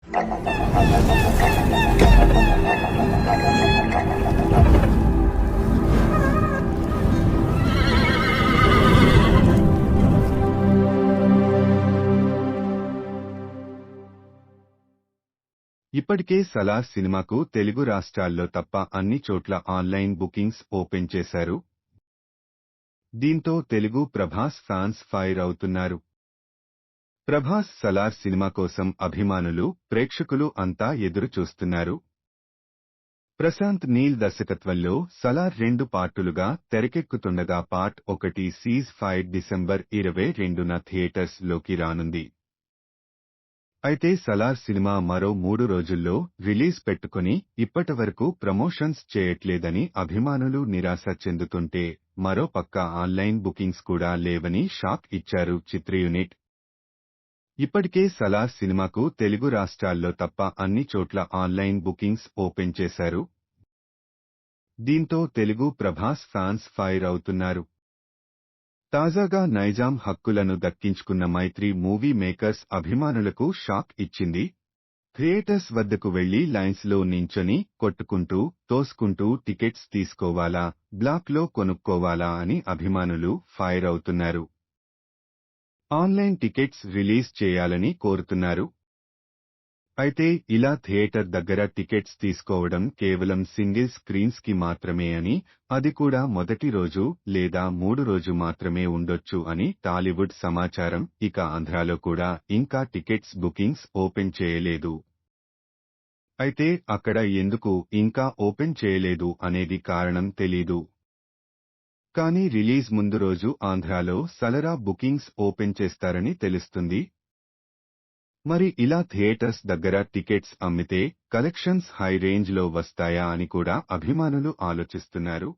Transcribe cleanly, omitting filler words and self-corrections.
ఇప్పటికే సలార్ సినిమాకు తెలుగు రాష్ట్రాల్లో తప్ప అన్ని చోట్ల ఆన్లైన్ బుకింగ్స్ ఓపెన్ చేశారు. దీంతో తెలుగు ప్రభాస్ ఫ్యాన్స్ ఫైర్ అవుతున్నారు. ప్రభాస్ సలార్ సినిమా కోసం అభిమానులు, ప్రేక్షకులు అంతా ఎదురు చూస్తున్నారు. ప్రశాంత్ నీల్ దర్శకత్వంలో సలార్ 2 పార్టులుగా తెరకెక్కుతుండగా పార్ట్ 1 సీజ్ ఫైర్ డిసెంబర్ 22న థియేటర్స్ లోకి రానుంది. అయితే సలార్ సినిమా మరో 3 రోజుల్లో రిలీజ్ పెట్టుకుని ఇప్పటివరకు ప్రమోషన్స్ చేయట్లేదని అభిమానులు నిరాశ చెందుతుంటే, మరో పక్క ఆన్లైన్ బుకింగ్స్ కూడా లేవని షాక్ ఇచ్చారు చిత్ర యూనిట్. ఇప్పటికే సలార్ సినిమాకు తెలుగు రాష్ట్రాల్లో తప్ప అన్ని చోట్ల ఆన్లైన్ బుకింగ్స్ ఓపెన్ చేశారు. దీంతో తెలుగు ప్రభాస్ ఫ్యాన్స్ ఫైర్ అవుతున్నారు. తాజాగా నైజాం హక్కులను దక్కించుకున్న మైత్రి మూవీ మేకర్స్ అభిమానులకు షాక్ ఇచ్చింది. థియేటర్స్ వద్దకు వెళ్లి లైన్స్లో నించొని కొట్టుకుంటూ, తోసుకుంటూ టికెట్స్ తీసుకోవాలా, బ్లాక్లో కొనుక్కోవాలా అని అభిమానులు ఫైర్ అవుతున్నారు. ఆన్లైన్ టికెట్స్ రిలీజ్ చేయాలని కోరుతున్నారు. అయితే ఇలా థియేటర్ దగ్గర టికెట్స్ తీసుకోవడం కేవలం సింగిల్ స్క్రీన్స్ కి మాత్రమే అని, అది కూడా మొదటి రోజు లేదా 3 రోజు మాత్రమే ఉండొచ్చు అని టాలీవుడ్ సమాచారం. ఇక ఆంధ్రాలో కూడా ఇంకా టికెట్స్ బుకింగ్స్ ఓపెన్ చేయలేదు. అయితే అక్కడ ఎందుకు ఇంకా ఓపెన్ చేయలేదు అనేది కారణం తెలీదు. కానీ రిలీజ్ ముందు రోజు ఆంధ్రాలో సలరా బుకింగ్స్ ఓపెన్ చేస్తారని తెలుస్తుంది. మరి ఇలా థియేటర్స్ దగ్గర టికెట్స్ అమ్మితే కలెక్షన్స్ హై రేంజ్ లో వస్తాయా అని కూడా అభిమానులు ఆలోచిస్తున్నారు.